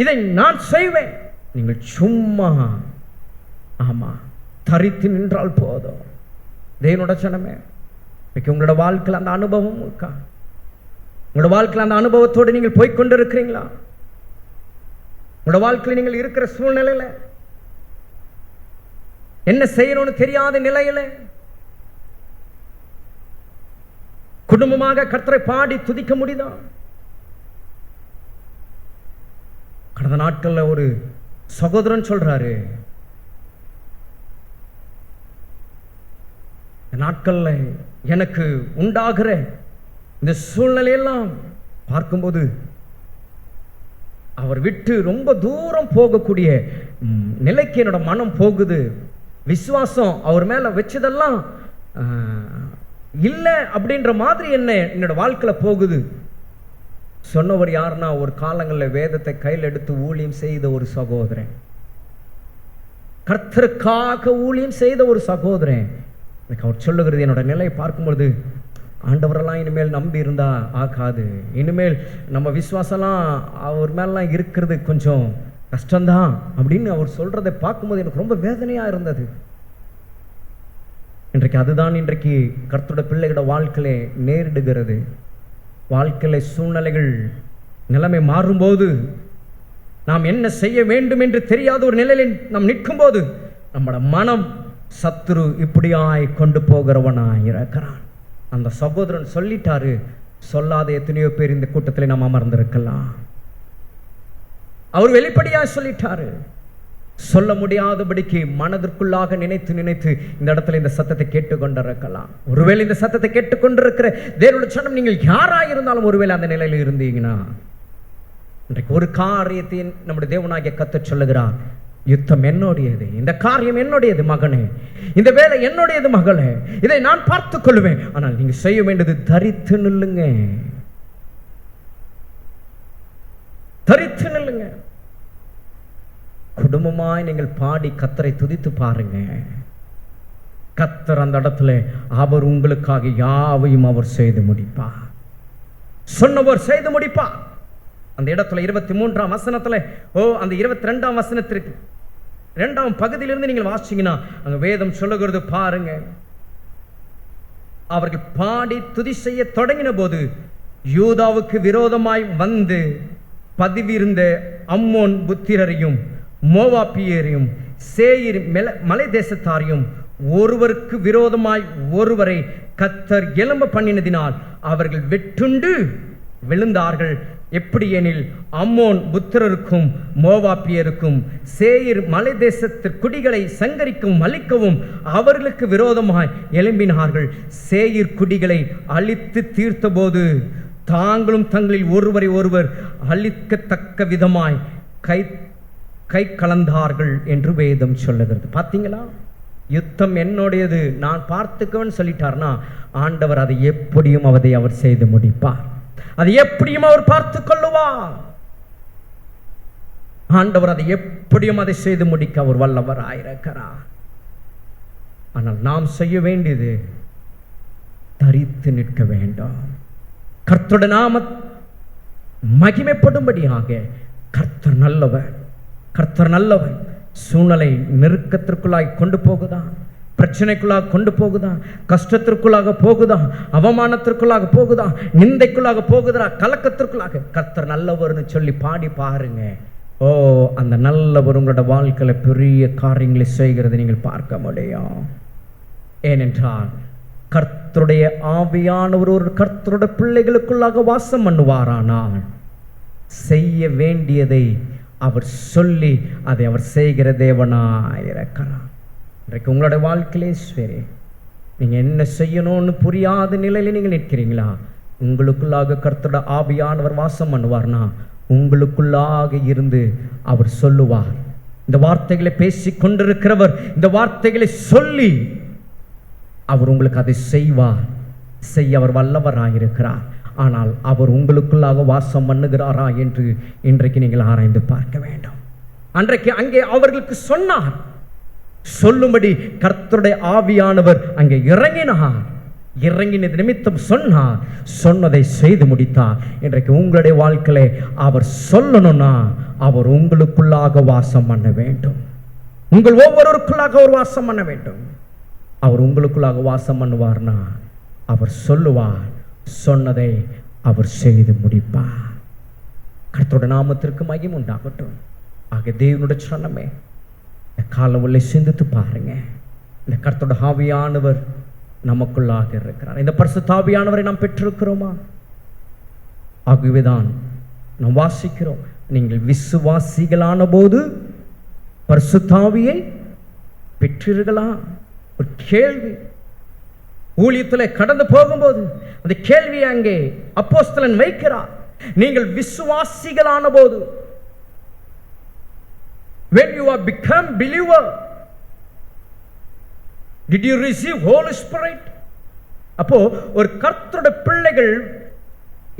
இதை நான் செய்வேன். நீங்கள் சும்மா தரித்து நின்றால் போதும். தேவனுடைய ஜனமே, உங்களோட வாழ்க்கையில் அந்த அனுபவம் இருக்கா? உங்களோட வாழ்க்கையில் அந்த அனுபவத்தோடு நீங்கள் போய்கொண்டு இருக்கிறீங்களா? உங்களோட வாழ்க்கையில் நீங்கள் இருக்கிற சூழ்நிலையில என்ன செய்யணும்னு தெரியாத நிலையில குடும்பமாக கர்த்தரை பாடி துதிக்க முடியுதா? கடந்த நாட்கள்ல ஒரு சகோதரன் சொல்றாரு, நாட்கள்ல எனக்கு உண்டாகிற இந்த சூழ்நிலையெல்லாம் பார்க்கும்போது அவர் விட்டு ரொம்ப தூரம் போகக்கூடிய நிலைக்கு என்னோட மனம் போகுது. விசுவாசம் அவர் மேல வச்சதெல்லாம் இல்லை அப்படின்ற மாதிரி என்னோட வாழ்க்கையில போகுது. சொன்னவர் யாருன்னா, ஒரு காலங்களில் வேதத்தை கையில் எடுத்து ஊழியம் செய்த ஒரு சகோதரன், கர்த்தருக்காக ஊழியம் செய்த ஒரு சகோதரன். எனக்கு அவர் சொல்லுகிறது, என்னோட நிலையை பார்க்கும்பொழுது, ஆண்டவரெல்லாம் இனிமேல் நம்பி இருந்தா ஆகாது, இனிமேல் நம்ம விசுவாசம்லாம் அவர் மேலாம் இருக்கிறது கொஞ்சம் கஷ்டம்தான் அப்படின்னு அவர் சொல்றதை பார்க்கும்போது எனக்கு ரொம்ப வேதனையா இருந்தது. இன்றைக்கு அதுதான் இன்றைக்கு கர்த்தருடைய பிள்ளைகளோட வாழ்க்கையிலே நேரிடுகிறது. வாழ்க்கையில சூழ்நிலைகள் நிலைமை மாறும்போது, நாம் என்ன செய்ய வேண்டும் என்று தெரியாத ஒரு நிலையில் நாம் நிற்கும் போது, நம்மளோட மனம் சத்துரு இப்படியாய் கொண்டு போகிறவனாய் இருக்கிறான். அந்த சகோதரன் சொல்லிட்டாரு, சொல்லாத எத்தனையோ பேர் இந்த கூட்டத்தில் நாம் அமர்ந்திருக்கலாம். அவர் வெளிப்படையாக சொல்லிட்டாரு. சொல்ல முடியாதபடிக்கு மனதிற்குள்ளாக நினைத்து நினைத்து இந்த இடத்துல இந்த சத்தத்தை கேட்டுக்கொண்டிருக்கலாம். ஒருவேளை இந்த சத்தத்தை கேட்டுக்கொண்டிருக்கிற தேவனுடைய சனம் நீங்கள் யாராயிருந்தாலும் ஒருவேளை அந்த நிலையில் இருந்தீங்கன்னா, இன்றைக்கு ஒரு காரியத்தை நம்முடைய தேவனாகிய கர்த்தர் சொல்லுகிறார், யுத்தம் என்னுடையது, இந்த காரியம் என்னுடையது மகனே, இந்த வேலை என்னுடையது மகளே, இதை நான் பார்த்துக் கொள்வேன். ஆனால் நீங்க செய்ய வேண்டியது தரித்து நில்லுங்க, தரித்து நில்லுங்க. குடும்பமாய் நீங்கள் பாடி கர்த்தரை துதித்து பாருங்க. கர்த்தர் அந்த இடத்துல அவர் உங்களுக்காக யாவையும் அவர் செய்து முடிப்பார். சொன்னவர் செய்து முடிப்பார். அந்த இடத்துல 23ஆம் வசனத்துல அந்த 22ஆம் வசனத்திற்கு 2ஆம் பகுதியிலிருந்து நீங்கள் வாசிச்சீங்கன்னா அங்க வேதம் சொல்லுகிறது பாருங்க. அவர்கள் பாடி துதி செய்ய தொடங்கின போது யூதாவுக்கு விரோதமாய் வந்து பதிவிருந்த அம்மோன் புத்திரரையும் மோவாபியரையும் சேயீர் மலை தேசத்தாரையும் ஒருவருக்கு விரோதமாய் ஒருவரை கர்த்தர் எழும்ப பண்ணினதினால் அவர்கள் வெட்டுண்டு விழுந்தார்கள். எப்படி எனில், அம்மோன் புத்திரருக்கும் மோவாபியருக்கும் சேயீர் மலை தேசத்து குடிகளை சங்கரிக்கவும் அழிக்கவும் அவர்களுக்கு விரோதமாய் எழும்பினார்கள். சேயீர் குடிகளை அழித்து தீர்த்த போது தாங்களும் தங்களில் ஒருவரை ஒருவர் அழிக்கத்தக்க விதமாய் கை கலந்தார்கள் என்று வேதம் சொல்லுகிறது. பார்த்தீங்களா, யுத்தம் என்னுடையது, நான் பார்த்துக்கவன் சொல்லிட்டார்னா ஆண்டவர் அதை எப்படியும் அவர் செய்து முடிப்பார். அதை எப்படியும் அவர் பார்த்துக் கொள்ளுவார். ஆண்டவர் அதை எப்படியும் அதை செய்து முடிக்க அவர் வல்லவராயிருக்கிறார். ஆனால் நாம் செய்ய வேண்டியது தரித்து நிற்க வேண்டும். கர்த்தருடைய நாம மகிமைப்படும்படியாக கர்த்தர் நல்லவர், கர்த்தர் நல்லவர். சூழ்நிலை நெருக்கத்திற்குள்ளாய் கொண்டு போகுதா, பிரச்சனைக்குள்ளாக கொண்டு போகுதா, கஷ்டத்திற்குள்ளாக போகுதா, அவமானத்திற்குள்ளாக போகுதா, நிந்தைக்குள்ளாக போகுதா, கலக்கத்திற்குள்ளாக, கர்த்தர் நல்லவர்னு சொல்லி பாடி பாருங்க. அந்த நல்லவர் உங்களோட வாழ்க்கையில பெரிய காரியங்களை செய்கிறது நீங்கள் பார்க்க முடியும். ஏனென்றால் கர்த்தருடைய ஆவியானவர் ஒரு கர்த்தருடைய பிள்ளைகளுக்குள்ளாக வாசம் பண்ணுவாரானால் செய்ய வேண்டியதை அவர் சொல்லி அதை அவர் செய்கிற தேவனாயிருக்கிறார். இன்றைக்கு உங்களுடைய வாழ்க்கையிலே சரி, நீங்க என்ன செய்யணும்னு புரியாத நிலையில நீங்க நிற்கிறீங்களா, உங்களுக்குள்ளாக கர்த்தருடைய ஆவியானவர் வாசம் பண்ணுவார்னா உங்களுக்குள்ளாக இருந்து அவர் சொல்லுவார். இந்த வார்த்தைகளை பேசி கொண்டிருக்கிறவர் இந்த வார்த்தைகளை சொல்லி அவர் உங்களுக்கு அதை செய்வார். செய்ய அவர் வல்லவராயிருக்கிறார். ஆனால் அவர் உங்களுக்குள்ளாக வாசம் பண்ணுகிறாரா என்று இன்றைக்கு நீங்கள் ஆராய்ந்து பார்க்க வேண்டும். அன்றைக்கு அங்கே அவர்களுக்கு சொன்னார், சொல்லும்படி கர்த்தருடைய ஆவியானவர் அங்கே இறங்கினார். இறங்கினது நிமித்தம் சொன்னார், சொன்னதை செய்து முடித்தார். இன்றைக்கு உங்களுடைய வாழ்க்கையில அவர் சொல்லணும்னா அவர் உங்களுக்குள்ளாக வாசம் பண்ண வேண்டும். உங்கள் ஒவ்வொருவருக்குள்ளாக அவர் வாசம் பண்ண வேண்டும். அவர் உங்களுக்குள்ளாக வாசம் பண்ணுவார்னா அவர் சொல்லுவார், சொன்னதை அவர் செய்து முடிப்பார். கர்த்தருடைய நாமத்திற்கு மகிமை உண்டாகட்டும். ஆக தேவனுடைய சொன்னமே காலவல்லை சிந்தித்து பாருங்க. இந்த கர்த்தருடைய ஆவியானவர் நமக்குள்ளாக இருக்கிறார். இந்த பரிசுத்த ஆவியானவரை நாம் பெற்றிருக்கிறோமா? ஆகவேதான் நாம் வாசிக்கிறோம், நீங்கள் விசுவாசிகளான போது பரிசுத்த ஆவியை பெற்றீர்களா? ஒரு கேள்வி. ஊழியத்தில் கடந்து போகும்போது அந்த கேள்வியை அங்கே அப்போஸ்தலன் வைக்கிறார். நீங்கள் விசுவாசிகளான போது when you have become believer, did you receive Holy Spirit? அப்போ ஒரு கர்த்தருடைய பிள்ளைகள்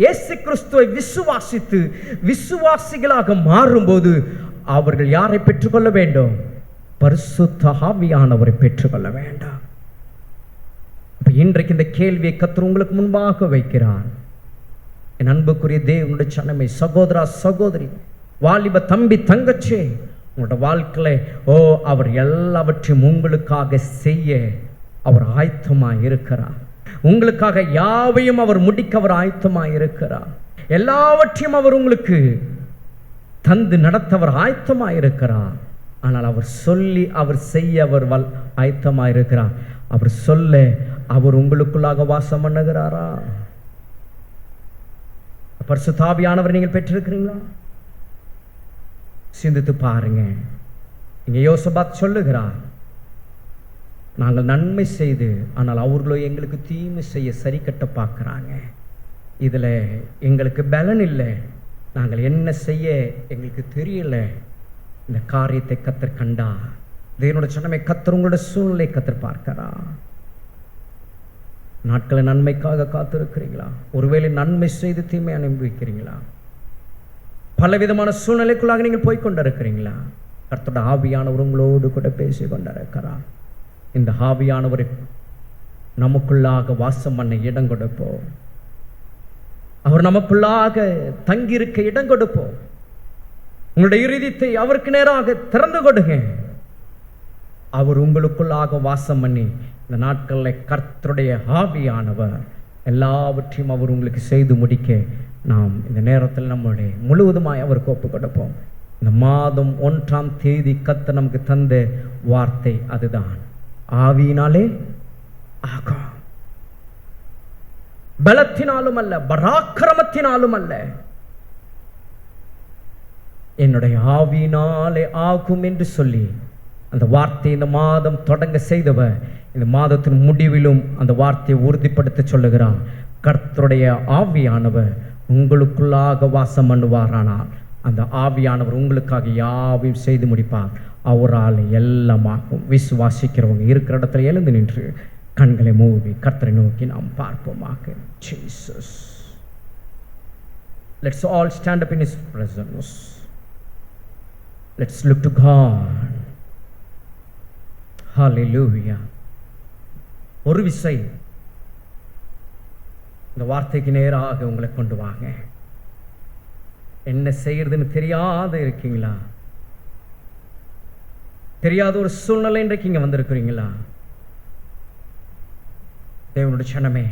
இயேசு கிறிஸ்துவை விசுவாசித்து விசுவாசிகளாக மாறும்போது அவர்கள் யாரை பெற்றுக்கொள்ள வேண்டும்? பரிசுத்த ஆவியானவரை பெற்றுக்கொள்ள வேண்டும். இன்றைக்கு இந்த கேள்வியை கர்த்தர் உங்களுக்கு முன்பாக வைக்கிறார். என் அன்புக்குரிய தேவனுடைய சனமே, சகோதரா சகோதரி, வாலிப தம்பி தங்கச்சி, உங்களோட வாழ்க்கையில அவர் எல்லாவற்றையும் உங்களுக்காக செய்ய அவர் ஆயத்தமாய் இருக்கிறார். உங்களுக்காக யாவையும் அவர் முடிக்க அவர் ஆயத்தமாய் இருக்கிறார். எல்லாவற்றையும் அவர் உங்களுக்கு தந்து நடத்த அவர் ஆயத்தமாய் இருக்கிறார். ஆனால் அவர் சொல்லி அவர் செய்ய அவர் ஆயத்தமாய் இருக்கிறார். அவர் சொல்ல அவர் உங்களுக்குள்ளாக வாசம் பண்ணுகிறாரா? பரிசுத்த ஆவியானவர் நீங்கள் பெற்றிருக்கிறீங்களா? சிந்தித்து பாருங்க. இங்க யோசபாத் சொல்லுகிறார், நாங்கள் நன்மை செய்து ஆனால் அவர்களோ எங்களுக்கு தீமை செய்ய சரி கட்ட பார்க்குறாங்க. இதுல எங்களுக்கு பலன் இல்லை, நாங்கள் என்ன செய்ய எங்களுக்கு தெரியல. இந்த காரியத்தை கத்தர் கண்டா. தேவனோட சொன்னமே, கத்தர் உங்களோட சூழ்நிலை கத்தர் பார்க்கிறா. நாட்களை நன்மைக்காக காத்திருக்கிறீங்களா? ஒருவேளை நன்மை செய்து தீமை அனுபவிக்கிறீங்களா? பலவிதமான சூழ்நிலைக்குள்ளாக நீங்கள் போய்கொண்டிருக்கிறீங்களா? கர்த்தருடைய ஆவியானவர் உங்களோடு கூட பேசி கொண்டிருக்கிறார். இந்த ஆவியானவர் நமக்குள்ளாக வாசம் பண்ண இடம் கொடுப்போம். அவர் நமக்குள்ளாக தங்கியிருக்க இடம் கொடுப்போம். உங்களுடைய இருதயத்தை அவருக்கு நேராக திறந்து கொடுங்க. அவர் உங்களுக்குள்ளாக வாசம் பண்ணி இந்த நாட்களில் கர்த்தருடைய ஆவியானவர் எல்லாவற்றையும் அவர் உங்களுக்கு செய்து முடிக்க நாம் இந்த நேரத்தில் நம்முடைய முழுவதுமாய் அவருக்கு ஒப்பு கொடுப்போம். இந்த மாதம் 1ஆம் தேதி கர்த்தர் நமக்கு தந்த வார்த்தை அதுதான். ஆவியினாலே ஆகும், பலத்தினாலும் அல்ல, பராக்கிரமத்தினாலும் அல்ல, என்னுடைய ஆவியினாலே ஆகும் என்று சொல்லி அந்த வார்த்தை இந்த மாதம் தொடங்க செய்தவர் இந்த மாதத்தின் முடிவிலும் அந்த வார்த்தையை உறுதிப்படுத்த சொல்லுகிறார். கர்த்தருடைய ஆவியானவர் உங்களுக்குள்ளாக வாசம் பண்ணுவாரானால் அந்த ஆவியானவர் உங்களுக்காக யாவையும் செய்து முடிப்பார். அவரால் எல்லாம் ஆகும். விசுவாசிக்கிறவங்க இருக்கிற இடத்துல எழுந்து நின்று கண்களை மூடி கர்த்தரை நோக்கி நாம் பார்ப்போமாக. Jesus, let's all stand up in his presence. Let's look to God. Hallelujah. ஒரு விசை இந்த வார்த்தைக்கு நேராக உங்களை கொண்டு வாங்க. என்ன செய்யறதுன்னு தெரியாத இருக்கீங்களா? தெரியாத ஒரு சூழ்நிலை இன்றைக்கு இங்க வந்திருக்கிறீங்களா? தேவனுடைய சனமே,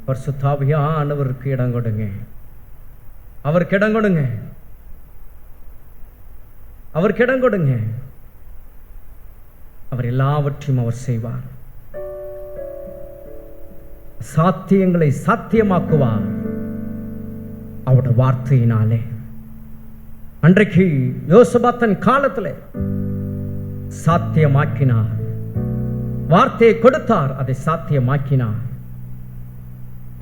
பரிசுத்த ஆவியானவருக்கு இடம் கொடுங்க. அவருக்கு இடம் கொடுங்க. அவருக்கு இடம் கொடுங்க. அவர் எல்லாவற்றையும் அவர் செய்வார். சாத்தியங்களை சாத்தியமாக்குவார் அவருடைய வார்த்தையினாலே. அன்றைக்கு யோசபாத்தின் காலத்தில் சாத்தியமாக்கினார். வார்த்தையை கொடுத்தார், அதை சாத்தியமாக்கினார்.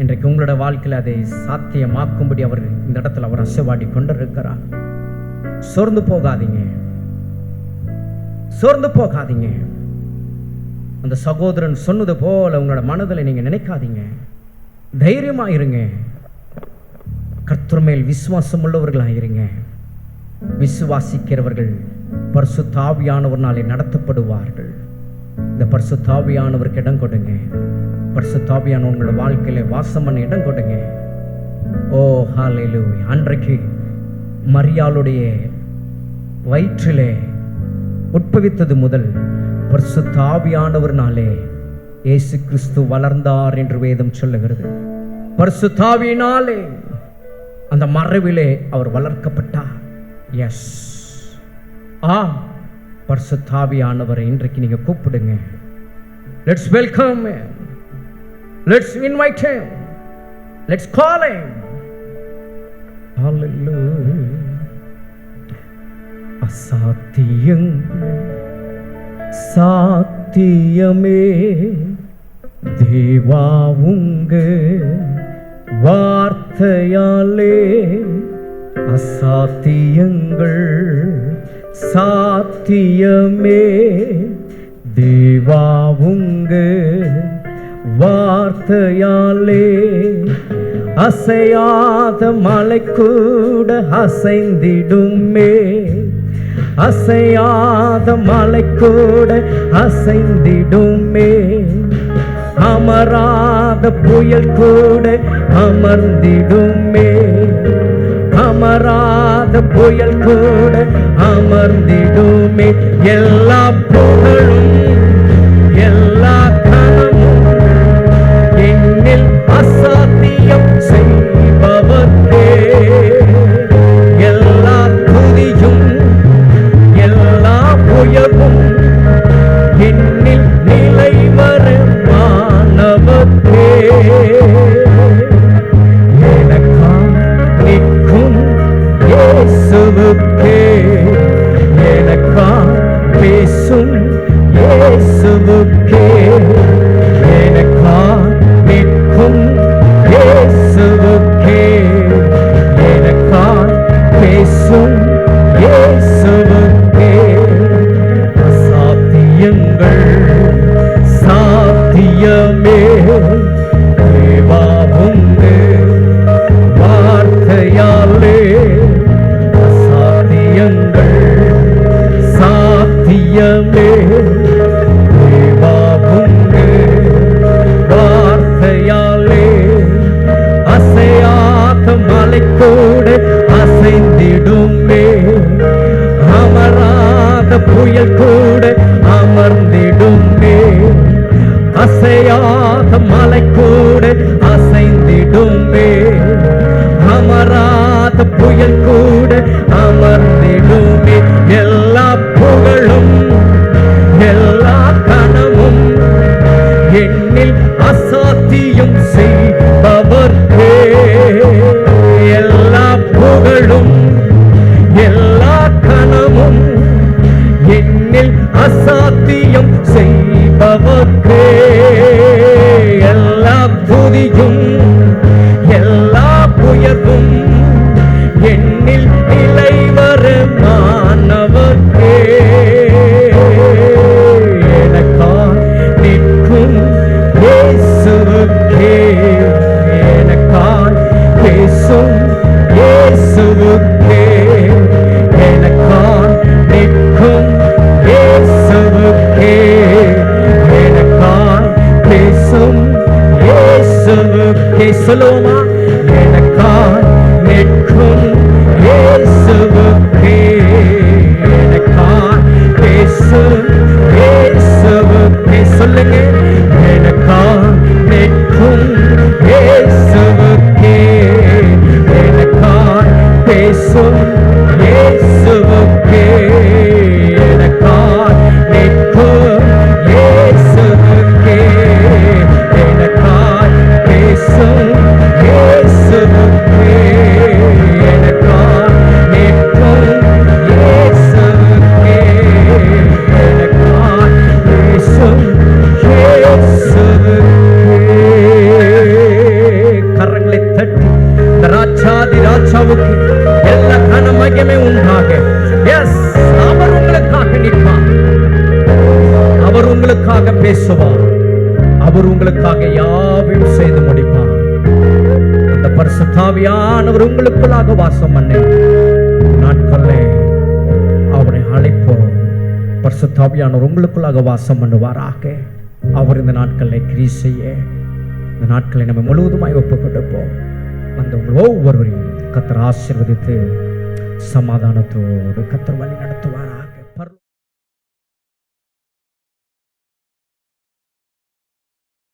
இன்றைக்கு உங்களோட வாழ்க்கையில் அதை சாத்தியமாக்கும்படி அவர் இந்த இடத்துல அவர் அசைவாடி கொண்டிருக்கிறார். சோர்ந்து போகாதீங்க, சோர்ந்து போகாதீங்க. அந்த சகோதரன் சொன்னது போல உங்களோட மனதில் நீங்க நினைக்காதீங்க. தைரியமா இருங்க. கர்த்தர் மேல் விசுவாசம் உள்ளவர்களாயிருங்க. விசுவாசிக்கிறவர்கள் பரிசுத்த ஆவியானவர்னாலே நடத்தப்படுவார்கள். இந்த பரிசுத்த ஆவியானவருக்கு இடம் கொடுங்க. பரிசுத்த ஆவியானவர் உங்களோட வாழ்க்கையில வாசம் பண்ண இடம் கொடுங்க. ஓ ஹல்லேலூயா. அன்றைக்கு மரியாளுடைய வயிற்றிலே உட்பவித்தது முதல் பரிசுத்த ஆவியானவர்னாலே இயேசு கிறிஸ்து வளர்ந்தார் என்று வேதம் சொல்லுகிறது. பரிசுத்த ஆவியினாலே அந்த மறைவிலே அவர் வளர்க்கப்பட்டார். எஸ், பரிசுத்த ஆவியானவரை இன்றைக்கு நீங்க கூப்பிடுங்க. Let's welcome him. Let's invite him. Let's call him. Hallelujah. அசாத்தியங்கள் சாத்தியமே தேவா உங்க வார்த்தையாலே. அசாத்தியங்கள் சாத்தியமே தேவா உங்க வார்த்தையாலே அசையாத மலை கூட அசைந்திடுமே, அசையாத மலை கூட அசைந்திடுமே, அமராத புயல் கூட அமர்ந்திடுமே, அமராத புயல் கூட அமர்ந்திடுமே. எல்லா புகழும் எல்லா கனமும் என்னில் அசாத்தியம் செய்பவரே, எல்லா துதியும் எல்லா உயர்வும் என்னில் நிலை வருமானவரே. எனக்கா நிற்கும் இயேசுவுக்கே, எனக்கா பேசும் இயேசுவுக்கே, எனக்கா நிற்கும் இயேசுவுக்கே, எனக்கா பேசும் இயேசுவுக்கே. அசாத்தியங்கள் சாத்தியமே தேவா உங்க வார்த்தையாலே, அசாத்தியங்கள் சாத்தியமே தேவா உங்க வார்த்தையாலே, அசையாத மலை கூட அசைந்திடுமே, அமராத புயல் கூட அமர்ந்திடுமே, அசையாத மலை கூட அசைந்திடுமே, அமராத புயல் கூட அமர்ந்திடுமே. எல்லா புகழும் எல்லா கனமும் என்னில் அசாத்தியம் செய்பவர்க்கே, எல்லா புகழும் எல்லா கனமும் என்னில் அசாத்தியம் செய்பவர்க்கே, எல்லா துதியும் எல்லா உயர்வும் என்னில் நிலை வருமானவர்க்கே. எனக்கா நிற்கும் இயேசுவுக்கே, எனக்கா பேசும் இயேசுவுக்கே, எனக்கா நிற்கும் இயேசுவுக்கே, எனக்கா பேசும் இயேசுவுக்கே. சொல்லுவோமா? எனக்கா நிற்கும் இயேசுவுக்கே, எனக்கா பேசும் இயேசுவுக்கே. சொல்லுங்க, எனக்கா நிற்கும் இயேசுவுக்கே, எனக்கா பேசும் இயேசுவுக்கே, எனக்கா நிற்கும் இயேசுவுக்கே, எனக்கா பேசும் இயேசுவுக்கே, எனக்கா நிற்கும் இயேசுவுக்கே, எனக்கா பேசும் இயேசுவுக்கே. கரங்களை தட்டி இந்த ராஜாதி ராஜாவுக்கு எல்லா கன மகிமை உண்டாக. எஸ், அவர் உங்களுக்காக நிற்பார், அவர் உங்களுக்காக பேசுவார், அவர் உங்களுக்காக யாவையும் செய்து முடிப்பார். அந்த பரிசுத்த ஆவியானவர் உங்களுக்குள்ளாக வாசம் பண்ண நாட்களே அவரை அழைப்போம். பரிசுத்த ஆவியானவர் உங்களுக்குள்ளாக வாசம் பண்ணுவாராக. அவர் இந்த நாட்களை கிரியை செய்ய இந்த நாட்களை நம்ம முழுவதுமாய் ஒப்புக் கொடுப்போம். அந்த ஒவ்வொருவரையும் கர்த்தர் ஆசீர்வதித்து சமாதானத்தோடு கர்த்தர் வழி நடத்துவார்.